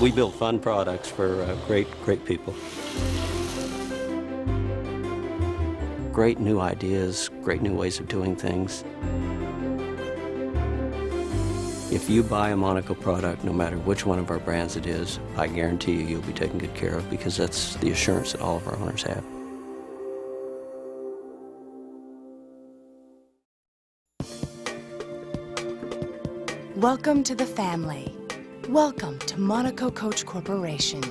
We build fun products for great people. Great new ideas, great new ways of doing things. If you buy a Monaco product, no matter which one of our brands it is, I guarantee you, you'll be taken good care of, because that's the assurance that all of our owners have. Welcome to the family. Welcome to Monaco Coach Corporation,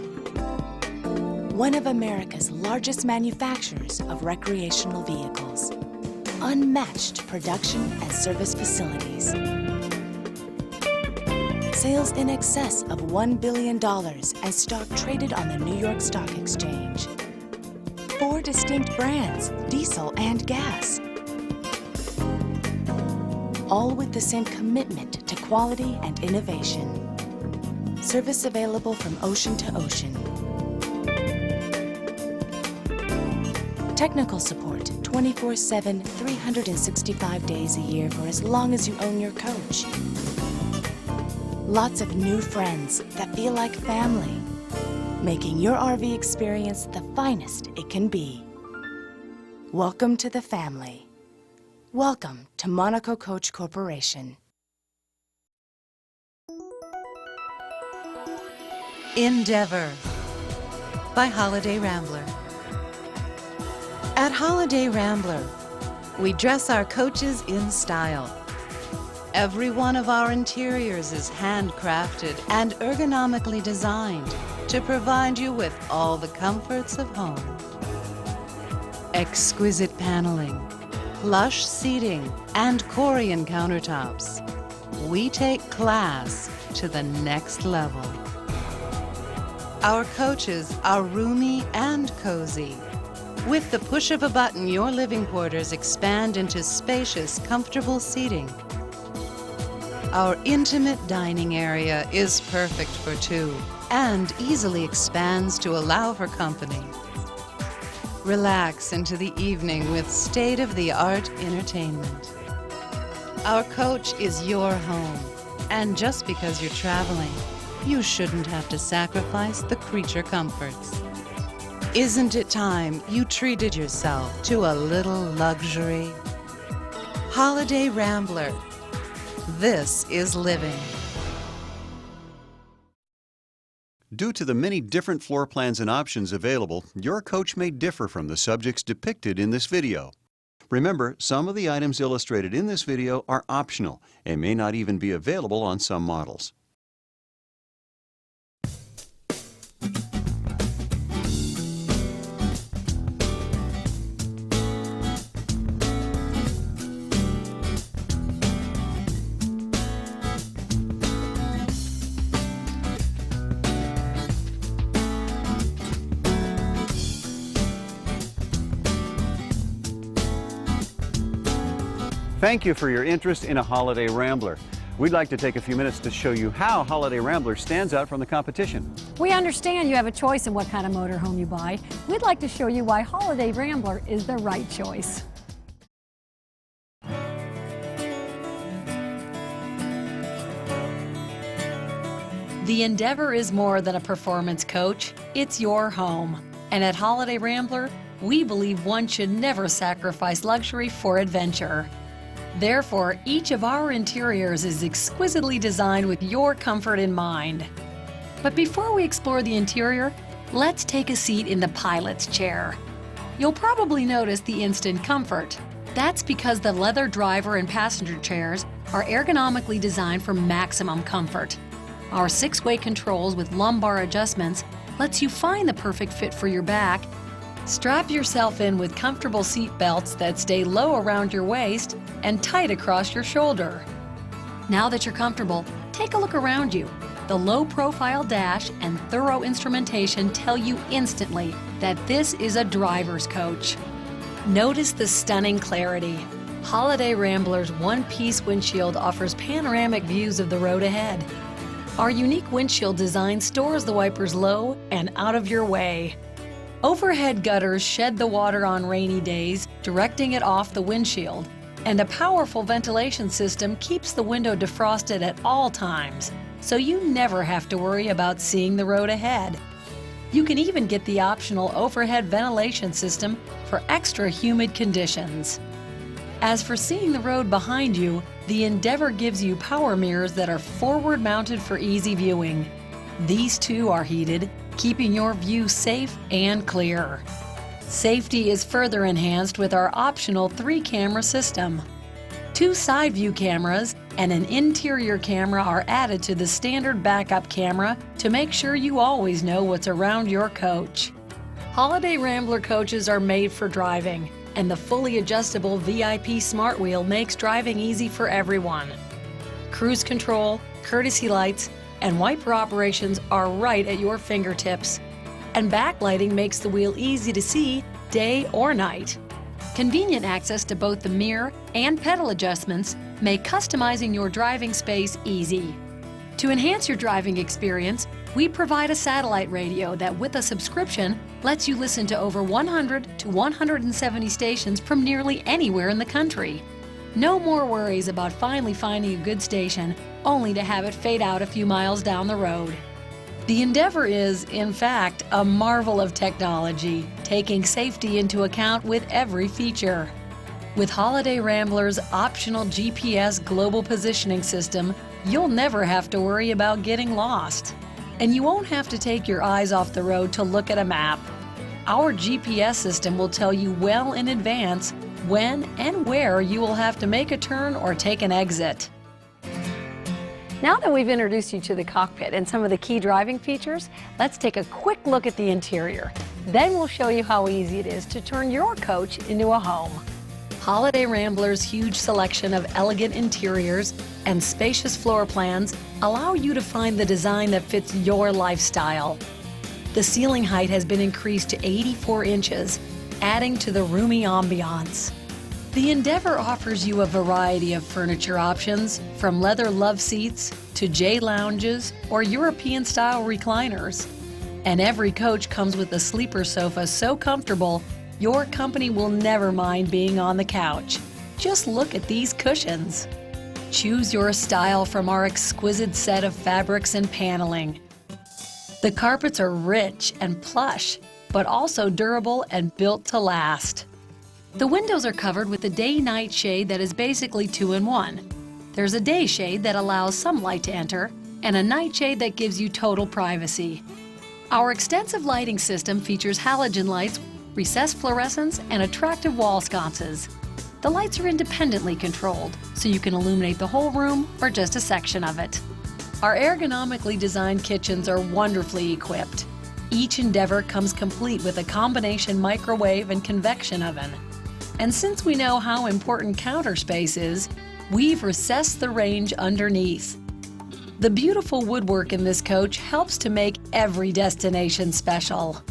one of America's largest manufacturers of recreational vehicles. Unmatched production and service facilities. Sales in excess of $1 billion and stock traded on the New York Stock Exchange. 4 distinct brands, diesel and gas. All with the same commitment to quality and innovation. Service available from ocean to ocean. Technical support 24/7, 365 days a year for as long as you own your coach. Lots of new friends that feel like family, making your RV experience the finest it can be. Welcome to the family. Welcome to Monaco Coach Corporation. Endeavor by Holiday Rambler. At Holiday Rambler, we dress our coaches in style. Every one of our interiors is handcrafted and ergonomically designed to provide you with all the comforts of home. Exquisite paneling, plush seating, and Corian countertops. We take class to the next level. Our coaches are roomy and cozy. With the push of a button, your living quarters expand into spacious, comfortable seating. Our intimate dining area is perfect for 2 and easily expands to allow for company. Relax into the evening with state-of-the-art entertainment. Our coach is your home, and just because you're traveling, you shouldn't have to sacrifice the creature comforts. Isn't it time you treated yourself to a little luxury? Holiday Rambler. This is living. Due to the many different floor plans and options available, your coach may differ from the subjects depicted in this video. Remember, some of the items illustrated in this video are optional and may not even be available on some models. Thank you for your interest in a Holiday Rambler. We'd like to take a few minutes to show you how Holiday Rambler stands out from the competition. We understand you have a choice in what kind of motorhome you buy. We'd like to show you why Holiday Rambler is the right choice. The Endeavor is more than a performance coach. It's your home. And at Holiday Rambler, we believe one should never sacrifice luxury for adventure. Therefore, each of our interiors is exquisitely designed with your comfort in mind. But before we explore the interior, let's take a seat in the pilot's chair. You'll probably notice the instant comfort. That's because the leather driver and passenger chairs are ergonomically designed for maximum comfort. Our 6-way controls with lumbar adjustments lets you find the perfect fit for your back. Strap yourself in with comfortable seat belts that stay low around your waist and tight across your shoulder. Now that you're comfortable, take a look around you. The low-profile dash and thorough instrumentation tell you instantly that this is a driver's coach. Notice the stunning clarity. Holiday Rambler's one-piece windshield offers panoramic views of the road ahead. Our unique windshield design stores the wipers low and out of your way. Overhead gutters shed the water on rainy days, directing it off the windshield, and a powerful ventilation system keeps the window defrosted at all times. so you never have to worry about seeing the road ahead. You can even get the optional overhead ventilation system for extra humid conditions. As for seeing the road behind you, the Endeavor gives you power mirrors that are forward-mounted for easy viewing. These too are heated, keeping your view safe and clear. Safety is further enhanced with our optional 3-camera system. 2 side view cameras and an interior camera are added to the standard backup camera to make sure you always know what's around your coach. Holiday Rambler coaches are made for driving, and the fully adjustable VIP Smart Wheel makes driving easy for everyone. Cruise control, courtesy lights, and wiper operations are right at your fingertips. And backlighting makes the wheel easy to see day or night. Convenient access to both the mirror and pedal adjustments make customizing your driving space easy. To enhance your driving experience, we provide a satellite radio that, with a subscription, lets you listen to over 100 to 170 stations from nearly anywhere in the country. No more worries about finally finding a good station, only to have it fade out a few miles down the road. The Endeavor is, in fact, a marvel of technology, taking safety into account with every feature. With Holiday Rambler's optional GPS global positioning system, you'll never have to worry about getting lost. And you won't have to take your eyes off the road to look at a map. Our GPS system will tell you well in advance when and where you will have to make a turn or take an exit. Now that we've introduced you to the cockpit and some of the key driving features, let's take a quick look at the interior. Then we'll show you how easy it is to turn your coach into a home. Holiday Rambler's huge selection of elegant interiors and spacious floor plans allow you to find the design that fits your lifestyle. The ceiling height has been increased to 84 inches, adding to the roomy ambiance. The Endeavor offers you a variety of furniture options, from leather love seats to J-lounges or European-style recliners. And every coach comes with a sleeper sofa so comfortable, your company will never mind being on the couch. Just look at these cushions. Choose your style from our exquisite set of fabrics and paneling. The carpets are rich and plush, but also durable and built to last. The windows are covered with a day-night shade that is basically 2-in-1. There's a day shade that allows some light to enter, and a night shade that gives you total privacy. Our extensive lighting system features halogen lights, recessed fluorescents, and attractive wall sconces. The lights are independently controlled, so you can illuminate the whole room or just a section of it. Our ergonomically designed kitchens are wonderfully equipped. Each Endeavor comes complete with a combination microwave and convection oven. And since we know how important counter space is, we've recessed the range underneath. The beautiful woodwork in this coach helps to make every destination special.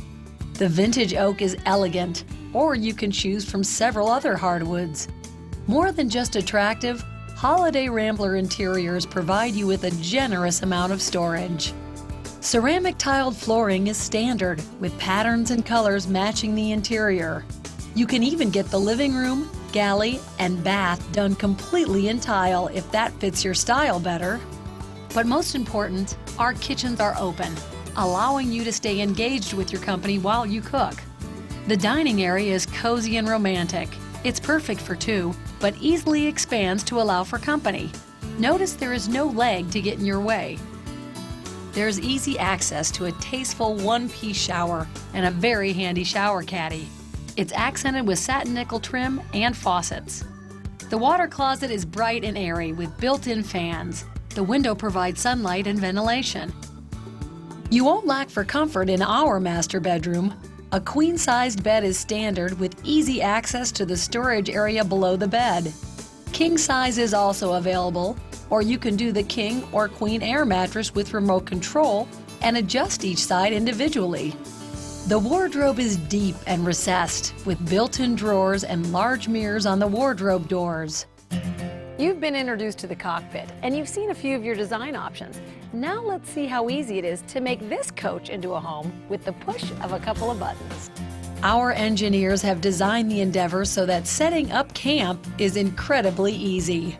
The vintage oak is elegant, or you can choose from several other hardwoods. More than just attractive, Holiday Rambler interiors provide you with a generous amount of storage. Ceramic tiled flooring is standard, with patterns and colors matching the interior. You can even get the living room, galley, and bath done completely in tile if that fits your style better. But most important, our kitchens are open, allowing you to stay engaged with your company while you cook. The dining area is cozy and romantic. It's perfect for 2, but easily expands to allow for company. Notice there is no leg to get in your way. There's easy access to a tasteful 1-piece shower and a very handy shower caddy. It's accented with satin nickel trim and faucets. The water closet is bright and airy with built-in fans. The window provides sunlight and ventilation. You won't lack for comfort in our master bedroom. A queen-sized bed is standard with easy access to the storage area below the bed. King size is also available, or you can do the king or queen air mattress with remote control and adjust each side individually. The wardrobe is deep and recessed, with built-in drawers and large mirrors on the wardrobe doors. You've been introduced to the cockpit, and you've seen a few of your design options. Now let's see how easy it is to make this coach into a home with the push of a couple of buttons. Our engineers have designed the Endeavor so that setting up camp is incredibly easy.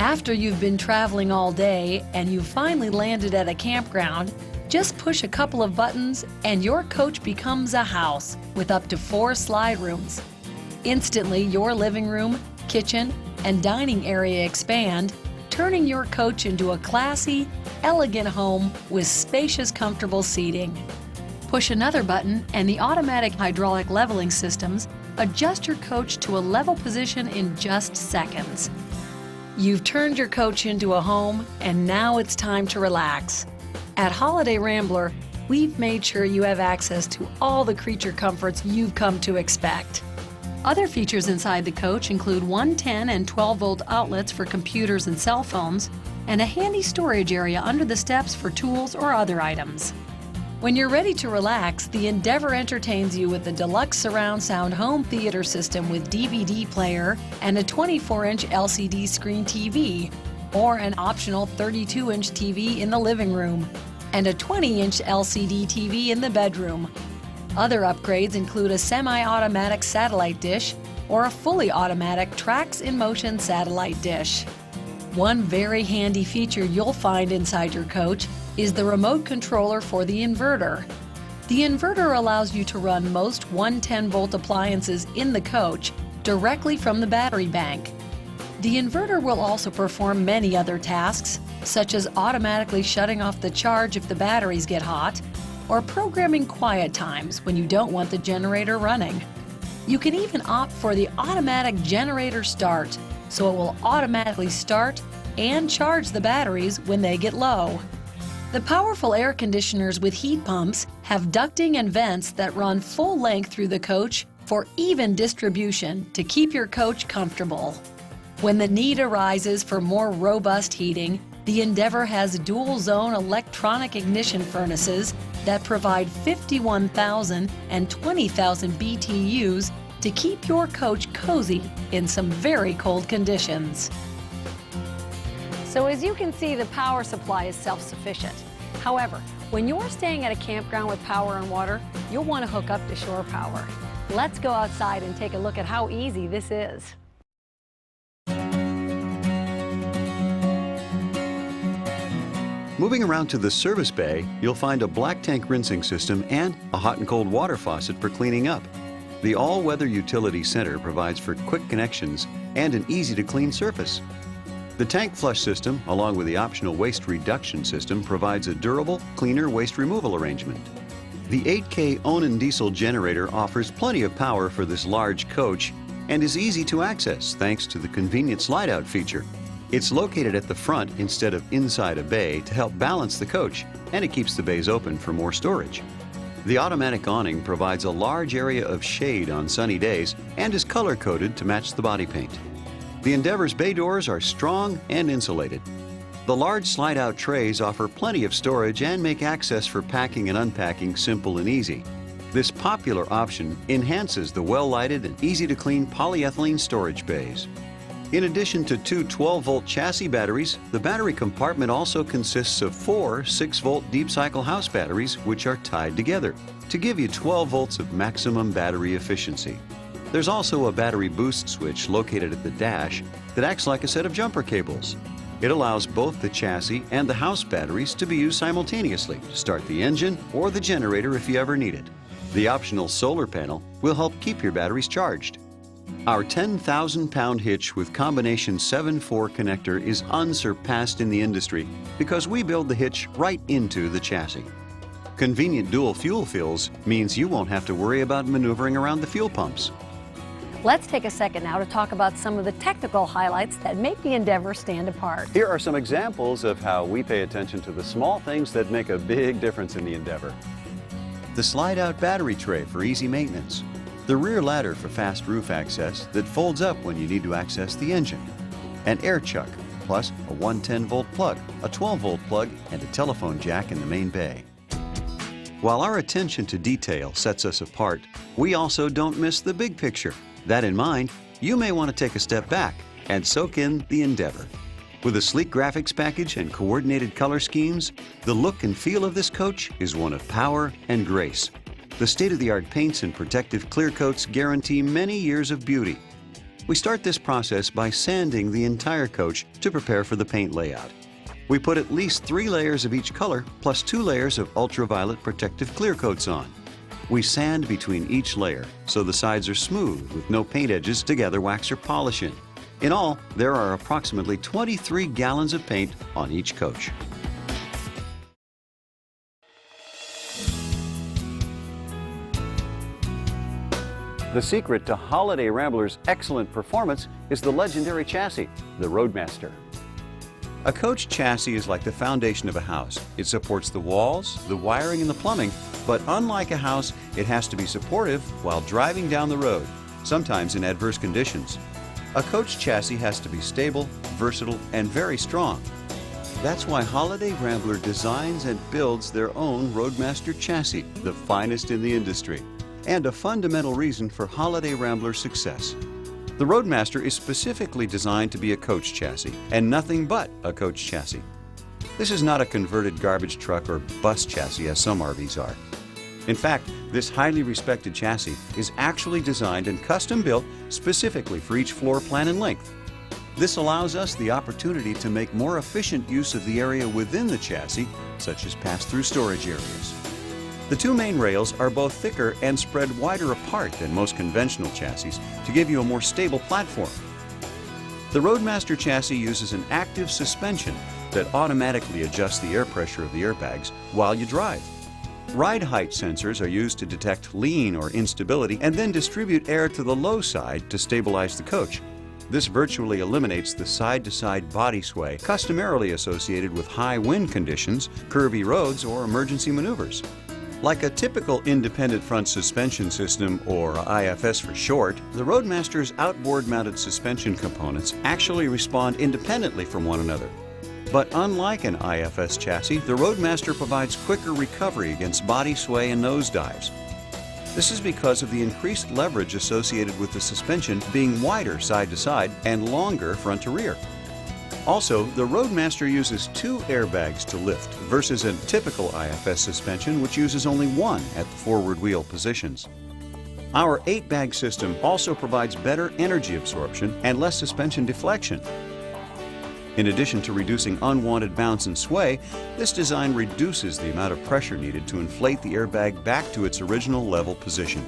After you've been traveling all day and you've finally landed at a campground, just push a couple of buttons and your coach becomes a house with up to 4 slide rooms. Instantly, your living room, kitchen, and dining area expand, turning your coach into a classy, elegant home with spacious, comfortable seating. Push another button and the automatic hydraulic leveling systems adjust your coach to a level position in just seconds. You've turned your coach into a home, and now it's time to relax. At Holiday Rambler, we've made sure you have access to all the creature comforts you've come to expect. Other features inside the coach include 110 and 12-volt outlets for computers and cell phones, and a handy storage area under the steps for tools or other items. When you're ready to relax, the Endeavor entertains you with the deluxe surround sound home theater system with DVD player and a 24-inch LCD screen TV, or an optional 32-inch TV in the living room, and a 20-inch LCD TV in the bedroom. Other upgrades include a semi-automatic satellite dish or a fully automatic Tracks in Motion satellite dish. One very handy feature you'll find inside your coach is the remote controller for the inverter. The inverter allows you to run most 110-volt appliances in the coach directly from the battery bank. The inverter will also perform many other tasks, such as automatically shutting off the charge if the batteries get hot, or programming quiet times when you don't want the generator running. You can even opt for the automatic generator start, so it will automatically start and charge the batteries when they get low. The powerful air conditioners with heat pumps have ducting and vents that run full length through the coach for even distribution to keep your coach comfortable. When the need arises for more robust heating, the Endeavor has dual-zone electronic ignition furnaces that provide 51,000 and 20,000 BTUs to keep your coach cozy in some very cold conditions. So as you can see, the power supply is self-sufficient. However, when you're staying at a campground with power and water, you'll want to hook up to shore power. Let's go outside and take a look at how easy this is. Moving around to the service bay, you'll find a black tank rinsing system and a hot and cold water faucet for cleaning up. The all-weather utility center provides for quick connections and an easy-to-clean surface. The tank flush system, along with the optional waste reduction system, provides a durable, cleaner waste removal arrangement. The 8K Onan diesel generator offers plenty of power for this large coach and is easy to access thanks to the convenient slide-out feature. It's located at the front instead of inside a bay to help balance the coach, and it keeps the bays open for more storage. The automatic awning provides a large area of shade on sunny days and is color-coded to match the body paint. The Endeavor's bay doors are strong and insulated. The large slide-out trays offer plenty of storage and make access for packing and unpacking simple and easy. This popular option enhances the well-lighted and easy-to-clean polyethylene storage bays. In addition to 2 12-volt chassis batteries, the battery compartment also consists of 4 6-volt deep-cycle house batteries which are tied together to give you 12 volts of maximum battery efficiency. There's also a battery boost switch located at the dash that acts like a set of jumper cables. It allows both the chassis and the house batteries to be used simultaneously to start the engine or the generator if you ever need it. The optional solar panel will help keep your batteries charged. Our 10,000-pound hitch with combination 7/4 connector is unsurpassed in the industry because we build the hitch right into the chassis. Convenient dual fuel fills means you won't have to worry about maneuvering around the fuel pumps. Let's take a second now to talk about some of the technical highlights that make the Endeavor stand apart. Here are some examples of how we pay attention to the small things that make a big difference in the Endeavor. The slide-out battery tray for easy maintenance. The rear ladder for fast roof access that folds up when you need to access the engine. An air chuck, plus a 110-volt plug, a 12-volt plug, and a telephone jack in the main bay. While our attention to detail sets us apart, we also don't miss the big picture. That in mind, you may want to take a step back and soak in the Endeavor. With a sleek graphics package and coordinated color schemes, the look and feel of this coach is one of power and grace. The state-of-the-art paints and protective clear coats guarantee many years of beauty. We start this process by sanding the entire coach to prepare for the paint layout. We put at least 3 layers of each color plus 2 layers of ultraviolet protective clear coats on. We sand between each layer so the sides are smooth with no paint edges to gather wax or polish in. In all, there are approximately 23 gallons of paint on each coach. The secret to Holiday Rambler's excellent performance is the legendary chassis, the Roadmaster. A coach chassis is like the foundation of a house. It supports the walls, the wiring, and the plumbing, but unlike a house, it has to be supportive while driving down the road, sometimes in adverse conditions. A coach chassis has to be stable, versatile, and very strong. That's why Holiday Rambler designs and builds their own Roadmaster chassis, the finest in the industry, and a fundamental reason for Holiday Rambler's success. The Roadmaster is specifically designed to be a coach chassis, and nothing but a coach chassis. This is not a converted garbage truck or bus chassis as some RVs are. In fact, this highly respected chassis is actually designed and custom built specifically for each floor plan and length. This allows us the opportunity to make more efficient use of the area within the chassis, such as pass-through storage areas. The 2 main rails are both thicker and spread wider apart than most conventional chassis to give you a more stable platform. The Roadmaster chassis uses an active suspension that automatically adjusts the air pressure of the airbags while you drive. Ride height sensors are used to detect lean or instability and then distribute air to the low side to stabilize the coach. This virtually eliminates the side-to-side body sway customarily associated with high wind conditions, curvy roads, or emergency maneuvers. Like a typical independent front suspension system, or IFS for short, the Roadmaster's outboard-mounted suspension components actually respond independently from one another. But unlike an IFS chassis, the Roadmaster provides quicker recovery against body sway and nosedives. This is because of the increased leverage associated with the suspension being wider side to side and longer front to rear. Also, the Roadmaster uses 2 airbags to lift versus a typical IFS suspension which uses only 1 at the forward wheel positions. Our 8-bag system also provides better energy absorption and less suspension deflection. In addition to reducing unwanted bounce and sway, this design reduces the amount of pressure needed to inflate the airbag back to its original level position.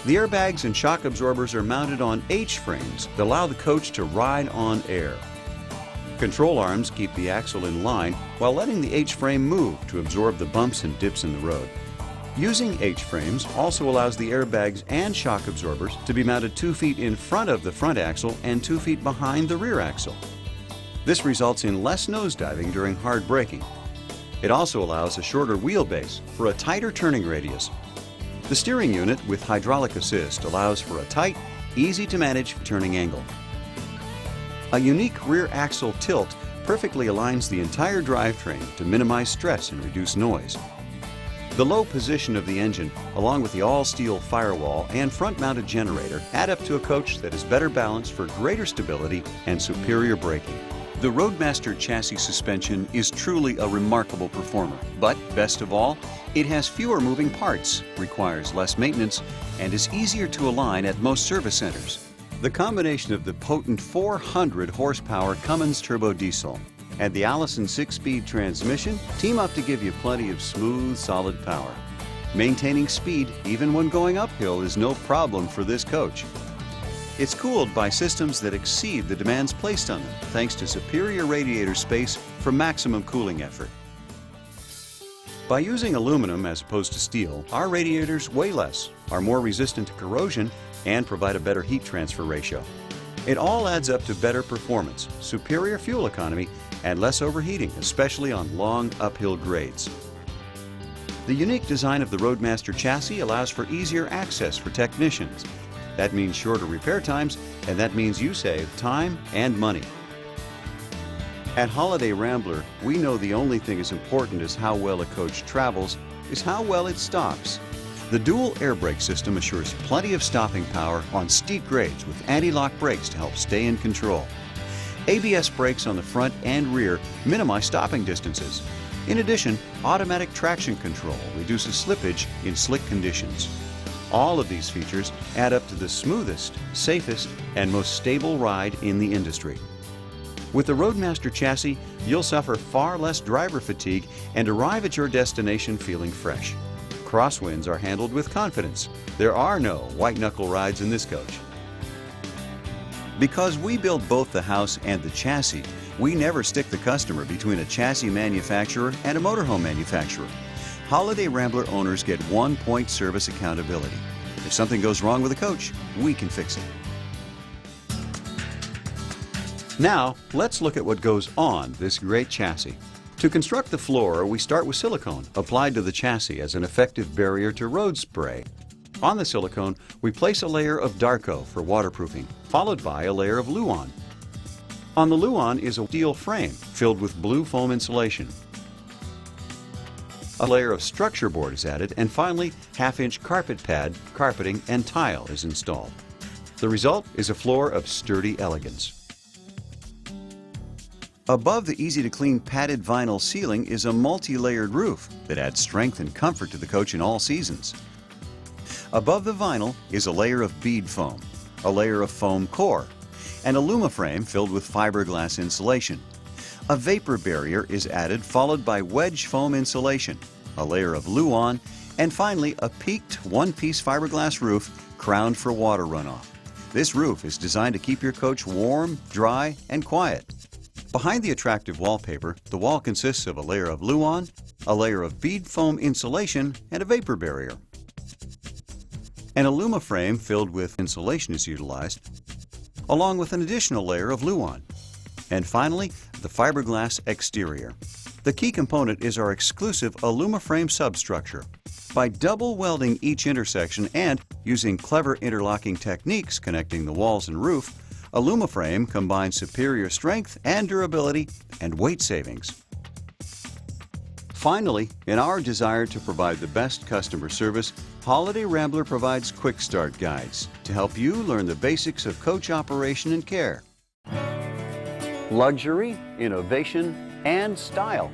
The airbags and shock absorbers are mounted on H-frames that allow the coach to ride on air. Control arms keep the axle in line while letting the H-frame move to absorb the bumps and dips in the road. Using H-frames also allows the airbags and shock absorbers to be mounted 2 feet in front of the front axle and 2 feet behind the rear axle. This results in less nosediving during hard braking. It also allows a shorter wheelbase for a tighter turning radius. The steering unit with hydraulic assist allows for a tight, easy-to-manage turning angle. A unique rear axle tilt perfectly aligns the entire drivetrain to minimize stress and reduce noise. The low position of the engine, along with the all-steel firewall and front-mounted generator, add up to a coach that is better balanced for greater stability and superior braking. The Roadmaster chassis suspension is truly a remarkable performer, but best of all, it has fewer moving parts, requires less maintenance, and is easier to align at most service centers. The combination of the potent 400 horsepower Cummins turbo diesel and the Allison 6-speed transmission team up to give you plenty of smooth, solid power. Maintaining speed, even when going uphill, is no problem for this coach. It's cooled by systems that exceed the demands placed on them, thanks to superior radiator space for maximum cooling effort. By using aluminum as opposed to steel, our radiators weigh less, are more resistant to corrosion, and provide a better heat transfer ratio. It all adds up to better performance, superior fuel economy, and less overheating, especially on long uphill grades. The unique design of the Roadmaster chassis allows for easier access for technicians. That means shorter repair times, and that means you save time and money. At Holiday Rambler, we know the only thing as important as how well a coach travels is how well it stops. The dual air brake system assures plenty of stopping power on steep grades with anti-lock brakes to help stay in control. ABS brakes on the front and rear minimize stopping distances. In addition, automatic traction control reduces slippage in slick conditions. All of these features add up to the smoothest, safest, and most stable ride in the industry. With the Roadmaster chassis, you'll suffer far less driver fatigue and arrive at your destination feeling fresh. Crosswinds are handled with confidence. There are no white-knuckle rides in this coach. Because we build both the house and the chassis, we never stick the customer between a chassis manufacturer and a motorhome manufacturer. Holiday Rambler owners get one-point service accountability. If something goes wrong with a coach, we can fix it. Now, let's look at what goes on this great chassis. To construct the floor, we start with silicone applied to the chassis as an effective barrier to road spray. On the silicone, we place a layer of Darco for waterproofing, followed by a layer of Luan. On the Luan is a steel frame filled with blue foam insulation. A layer of structure board is added, and finally, half-inch carpet pad, carpeting, and tile is installed. The result is a floor of sturdy elegance. Above the easy-to-clean padded vinyl ceiling is a multi-layered roof that adds strength and comfort to the coach in all seasons. Above the vinyl is a layer of bead foam, a layer of foam core, and a LumaFrame filled with fiberglass insulation. A vapor barrier is added, followed by wedge foam insulation, a layer of Luan, and finally a peaked one-piece fiberglass roof crowned for water runoff. This roof is designed to keep your coach warm, dry, and quiet. Behind the attractive wallpaper, the wall consists of a layer of Luan, a layer of bead foam insulation, and a vapor barrier. An LumaFrame filled with insulation is utilized, along with an additional layer of Luan. And finally, the fiberglass exterior. The key component is our exclusive LumaFrame substructure. By double welding each intersection and using clever interlocking techniques connecting the walls and roof, a LumaFrame combines superior strength and durability and weight savings. Finally, in our desire to provide the best customer service, Holiday Rambler provides quick start guides to help you learn the basics of coach operation and care. Luxury, innovation, and style.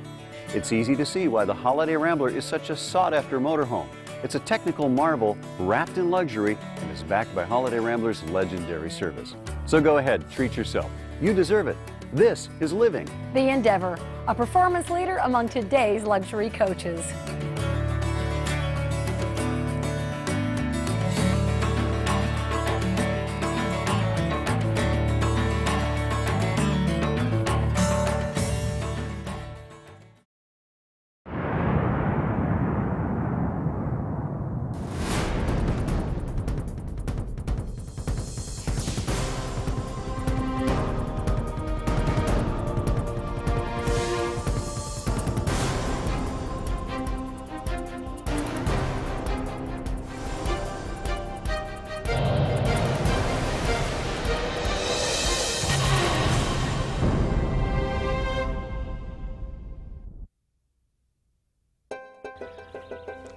It's easy to see why the Holiday Rambler is such a sought-after motorhome. It's a technical marvel wrapped in luxury and is backed by Holiday Rambler's legendary service. So go ahead, treat yourself. You deserve it. This is living. The Endeavor, a performance leader among today's luxury coaches.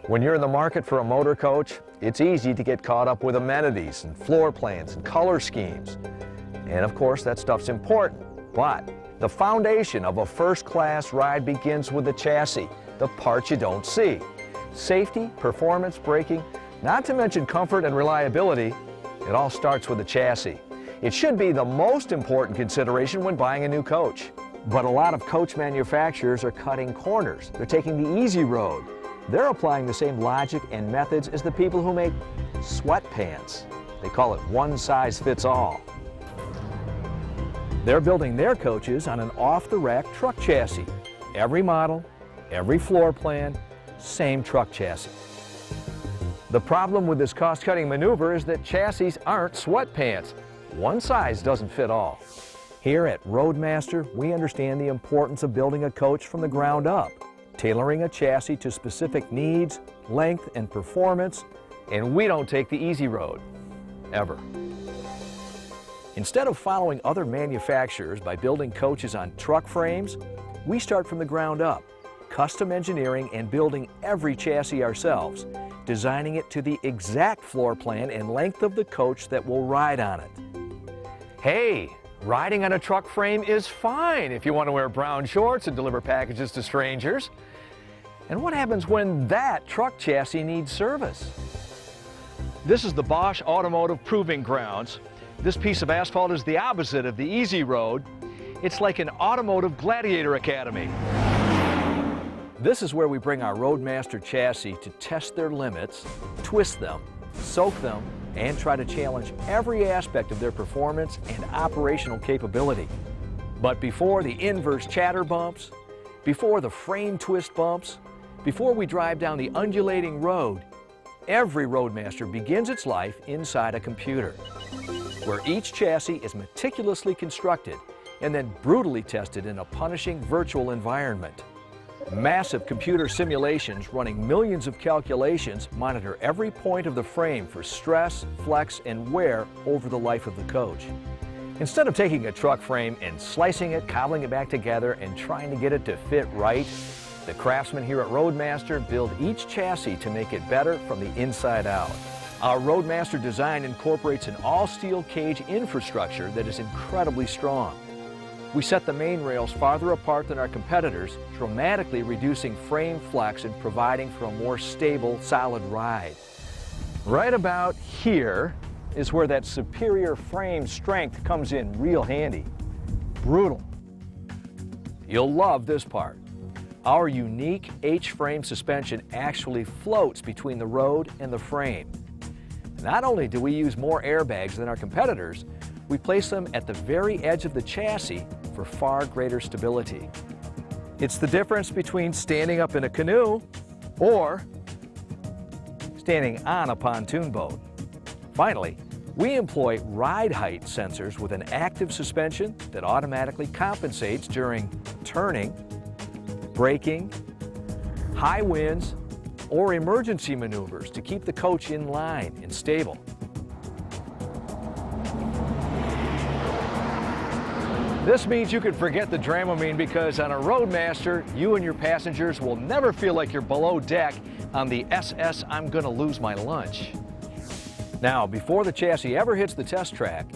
When you're in the market for a motor coach, it's easy to get caught up with amenities and floor plans and color schemes. And of course, that stuff's important. But the foundation of a first-class ride begins with the chassis, the parts you don't see. Safety, performance, braking, not to mention comfort and reliability, it all starts with the chassis. It should be the most important consideration when buying a new coach. But a lot of coach manufacturers are cutting corners. They're taking the easy road. They're applying the same logic and methods as the people who make sweatpants. They call it one size fits all. They're building their coaches on an off-the-rack truck chassis. Every model, every floor plan, same truck chassis. The problem with this cost-cutting maneuver is that chassis aren't sweatpants. One size doesn't fit all. Here at Roadmaster, we understand the importance of building a coach from the ground up, tailoring a chassis to specific needs, length, and performance, and we don't take the easy road, ever. Instead of following other manufacturers by building coaches on truck frames, we start from the ground up, custom engineering and building every chassis ourselves, designing it to the exact floor plan and length of the coach that will ride on it. Hey, riding on a truck frame is fine if you want to wear brown shorts and deliver packages to strangers. And what happens when that truck chassis needs service? This is the Bosch Automotive Proving Grounds. This piece of asphalt is the opposite of the easy road. It's like an automotive gladiator academy. This is where we bring our Roadmaster chassis to test their limits, twist them, soak them, and try to challenge every aspect of their performance and operational capability. But before the inverse chatter bumps, before the frame twist bumps, before we drive down the undulating road, every Roadmaster begins its life inside a computer, where each chassis is meticulously constructed and then brutally tested in a punishing virtual environment. Massive computer simulations running millions of calculations monitor every point of the frame for stress, flex, and wear over the life of the coach. Instead of taking a truck frame and slicing it, cobbling it back together, and trying to get it to fit right, the craftsmen here at Roadmaster build each chassis to make it better from the inside out. Our Roadmaster design incorporates an all-steel cage infrastructure that is incredibly strong. We set the main rails farther apart than our competitors, dramatically reducing frame flex and providing for a more stable, solid ride. Right about here is where that superior frame strength comes in real handy. Brutal. You'll love this part. Our unique H-frame suspension actually floats between the road and the frame. Not only do we use more airbags than our competitors, we place them at the very edge of the chassis for far greater stability. It's the difference between standing up in a canoe or standing on a pontoon boat. Finally, we employ ride height sensors with an active suspension that automatically compensates during turning, braking, high winds, or emergency maneuvers to keep the coach in line and stable. This means you can forget the Dramamine, because on a Roadmaster, you and your passengers will never feel like you're below deck on the SS I'm gonna lose my lunch. Now, before the chassis ever hits the test track,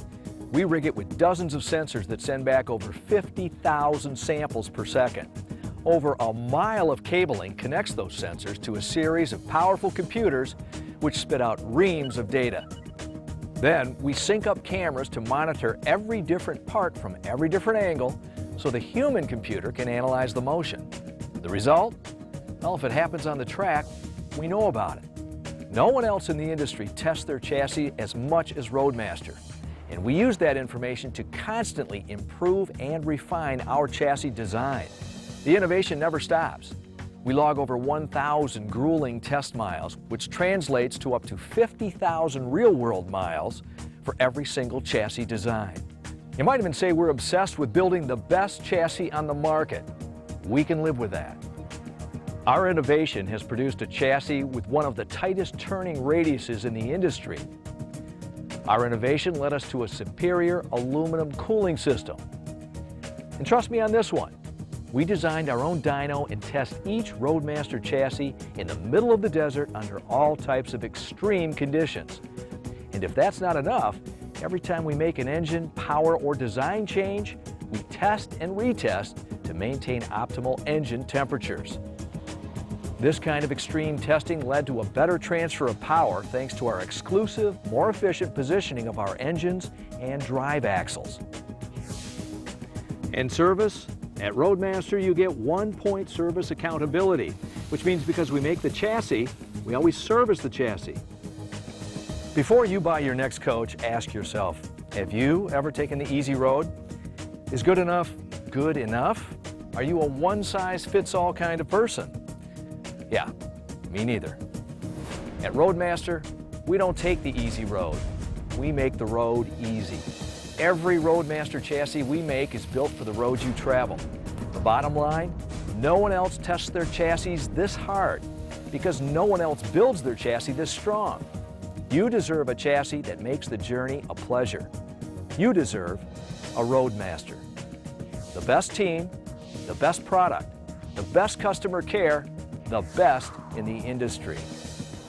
we rig it with dozens of sensors that send back over 50,000 samples per second. Over a mile of cabling connects those sensors to a series of powerful computers which spit out reams of data. Then we sync up cameras to monitor every different part from every different angle so the human computer can analyze the motion. The result? Well, if it happens on the track, we know about it. No one else in the industry tests their chassis as much as Roadmaster, and we use that information to constantly improve and refine our chassis design. The innovation never stops. We log over 1,000 grueling test miles, which translates to up to 50,000 real-world miles for every single chassis design. You might even say we're obsessed with building the best chassis on the market. We can live with that. Our innovation has produced a chassis with one of the tightest turning radiuses in the industry. Our innovation led us to a superior aluminum cooling system. And trust me on this one. We designed our own dyno and test each Roadmaster chassis in the middle of the desert under all types of extreme conditions. And if that's not enough, every time we make an engine, power, or design change, we test and retest to maintain optimal engine temperatures. This kind of extreme testing led to a better transfer of power thanks to our exclusive, more efficient positioning of our engines and drive axles. In service, at Roadmaster, you get one-point service accountability, which means because we make the chassis, we always service the chassis. Before you buy your next coach, ask yourself, have you ever taken the easy road? Is good enough good enough? Are you a one-size-fits-all kind of person? Yeah, me neither. At Roadmaster, we don't take the easy road. We make the road easy. Every Roadmaster chassis we make is built for the roads you travel. The bottom line, no one else tests their chassis this hard because no one else builds their chassis this strong. You deserve a chassis that makes the journey a pleasure. You deserve a Roadmaster. The best team, the best product, the best customer care, the best in the industry.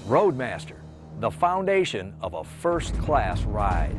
Roadmaster, the foundation of a first-class ride.